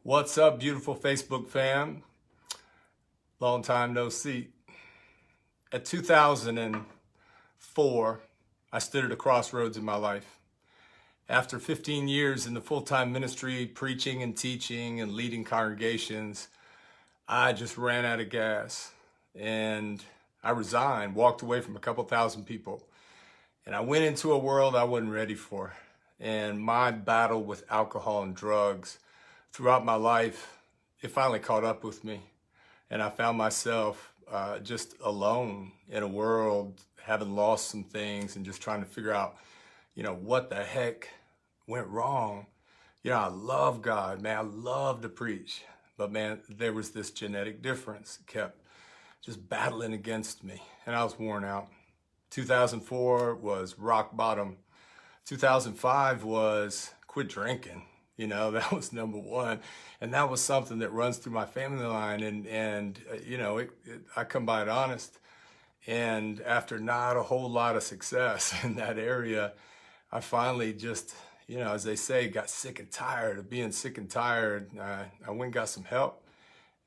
What's up, beautiful Facebook fam? Long time no see. At 2004, I stood at a crossroads in my life. After 15 years in the full-time ministry, preaching and teaching and leading congregations, I just ran out of gas and I resigned, walked away from a couple thousand people. And I went into a world I wasn't ready for. And my battle with alcohol and drugs throughout my life, it finally caught up with me. And I found myself just alone in a world, having lost some things and just trying to figure out, what the heck went wrong. I love God, man. I love to preach. But man, there was this genetic difference that kept just battling against me. And I was worn out. 2004 was rock bottom. 2005 was quit drinking. That was number one. And that was something that runs through my family line. And I come by it honest. And after not a whole lot of success in that area, I finally just, as they say, got sick and tired of being sick and tired. I went and got some help,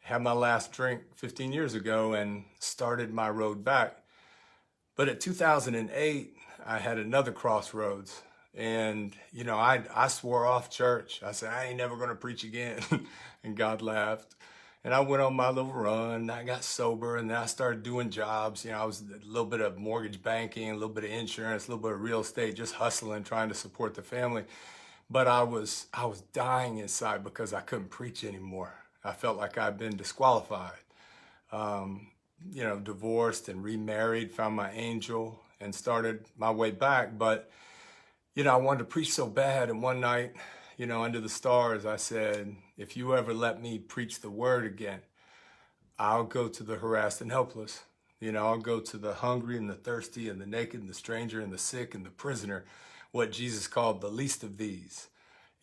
had my last drink 15 years ago and started my road back. But at 2008, I had another crossroads. And, I swore off church. I said, I ain't never going to preach again. And God laughed. And I went on my little run. I got sober and then I started doing jobs. I was a little bit of mortgage banking, a little bit of insurance, a little bit of real estate, just hustling, trying to support the family. But I was dying inside because I couldn't preach anymore. I felt like I'd been disqualified. Divorced and remarried, found my angel and started my way back. But I wanted to preach so bad. And one night, under the stars, I said, if you ever let me preach the word again, I'll go to the harassed and helpless. I'll go to the hungry and the thirsty and the naked and the stranger and the sick and the prisoner, what Jesus called the least of these.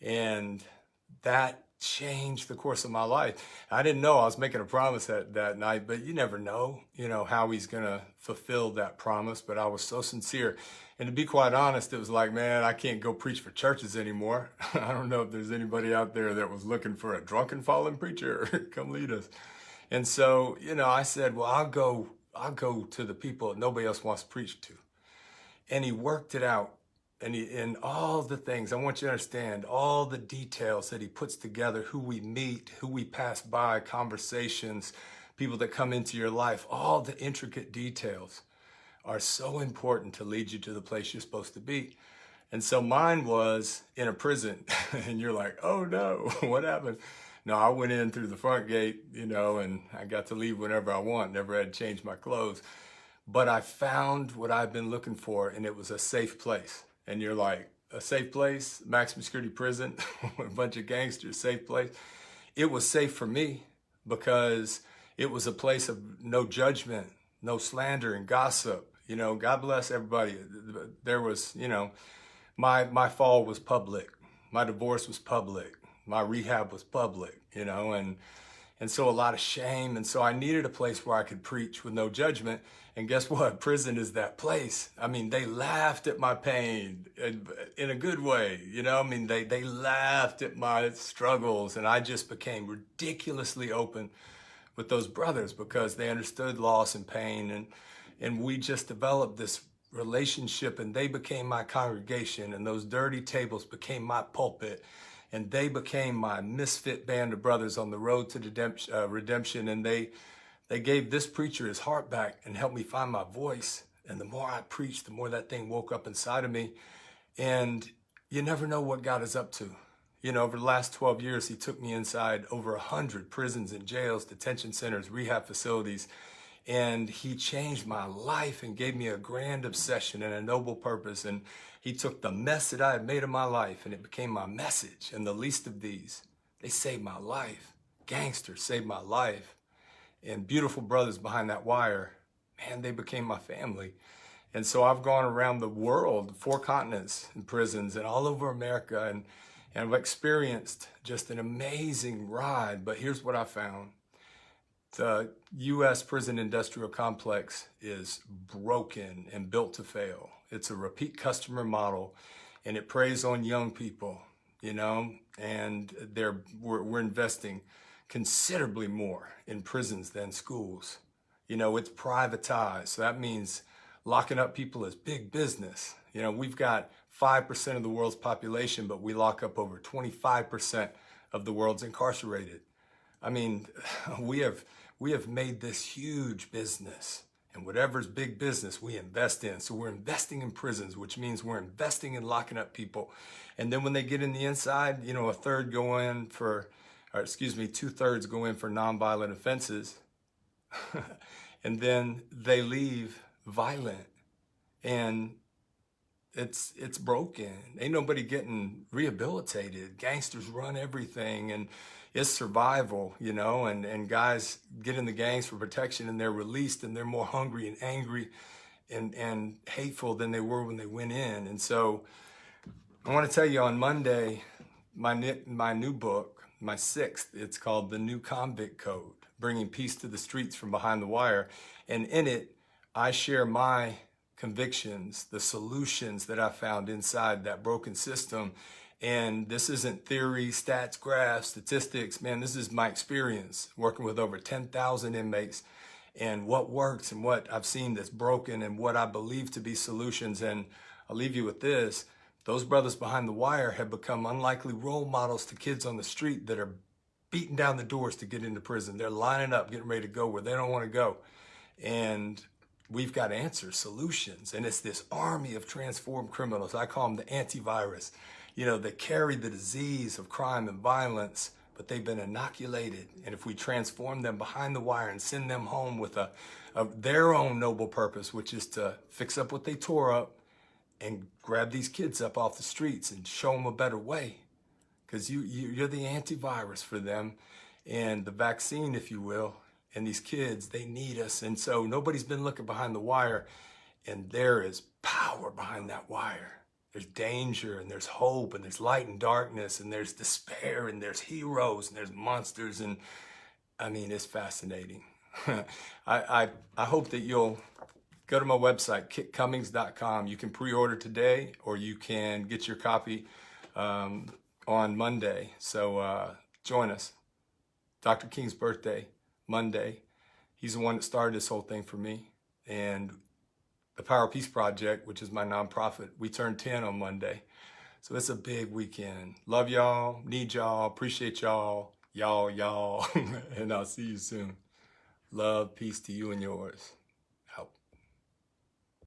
And that changed the course of my life. I didn't know I was making a promise that night, but you never know, how he's going to fulfill that promise. But I was so sincere. And to be quite honest, it was like, man, I can't go preach for churches anymore. I don't know if there's anybody out there that was looking for a drunken fallen preacher. Come lead us. And so, I said, well, I'll go to the people that nobody else wants to preach to. And he worked it out. And all the things, I want you to understand, all the details that he puts together, who we meet, who we pass by, conversations, people that come into your life, all the intricate details are so important to lead you to the place you're supposed to be. And so mine was in a prison. And you're like, oh no, what happened? No, I went in through the front gate, and I got to leave whenever I want, never had to change my clothes. But I found what I've been looking for, and it was a safe place. And you're like, a safe place, maximum security prison, a bunch of gangsters, safe place. It was safe for me because it was a place of no judgment, no slander and gossip. God bless everybody. There was, my fall was public. My divorce was public. My rehab was public, and so a lot of shame. And so I needed a place where I could preach with no judgment. And guess what? Prison is that place. I mean, they laughed at my pain in a good way. They laughed at my struggles. And I just became ridiculously open with those brothers because they understood loss and pain. And we just developed this relationship, and they became my congregation. And those dirty tables became my pulpit. And they became my misfit band of brothers on the road to redemption. And they gave this preacher his heart back and helped me find my voice. And the more I preached, the more that thing woke up inside of me. And you never know what God is up to. Over the last 12 years, he took me inside over 100 prisons and jails, detention centers, rehab facilities. And he changed my life and gave me a grand obsession and a noble purpose. And he took the mess that I had made of my life and it became my message. And the least of these, they saved my life. Gangsters saved my life. And beautiful brothers behind that wire, man, they became my family. And so I've gone around the world, 4 continents in prisons and all over America. And I've experienced just an amazing ride. But here's what I found. The U.S. prison industrial complex is broken and built to fail. It's a repeat customer model, and it preys on young people you know, and we're investing considerably more in prisons than schools. You know, it's privatized. So that means locking up people is big business. You know, we've got 5% of the world's population, but we lock up over 25% of the world's incarcerated. I mean, we have made this huge business, and whatever's big business we invest in. So we're investing in prisons, which means we're investing in locking up people. And then when they get in the inside, you know, two-thirds go in for nonviolent offenses. And then they leave violent, and it's broken. Ain't nobody getting rehabilitated. Gangsters run everything, and it's survival, you know, and guys get in the gangs for protection, and they're released, and they're more hungry and angry and hateful than they were when they went in. And so I want to tell you, on Monday, my new book, my sixth, it's called The New Convict Code, Bringing Peace to the Streets from Behind the Wire. And in it, I share my convictions, the solutions that I found inside that broken system. And this isn't theory, stats, graphs, statistics. Man, this is my experience working with over 10,000 inmates, and what works and what I've seen that's broken and what I believe to be solutions. And I'll leave you with this. Those brothers behind the wire have become unlikely role models to kids on the street that are beating down the doors to get into prison. They're lining up, getting ready to go where they don't want to go. And we've got answers, solutions. And it's this army of transformed criminals. I call them the antivirus. You know, they carry the disease of crime and violence, but they've been inoculated. And if we transform them behind the wire and send them home with their own noble purpose, which is to fix up what they tore up and grab these kids up off the streets and show them a better way, because you're the antivirus for them and the vaccine, if you will. And these kids, they need us. And so nobody's been looking behind the wire, and there is power behind that wire. There's danger, and there's hope, and there's light and darkness, and there's despair, and there's heroes, and there's monsters. And I mean, it's fascinating. I hope that you'll go to my website, kitcummings.com. You can pre-order today, or you can get your copy on Monday. So join us. Dr. King's birthday, Monday. He's the one that started this whole thing for me. And the Power Peace Project, which is my nonprofit, we turned 10 on Monday. So it's a big weekend. Love y'all, need y'all, appreciate y'all, y'all, and I'll see you soon. Love, peace to you and yours.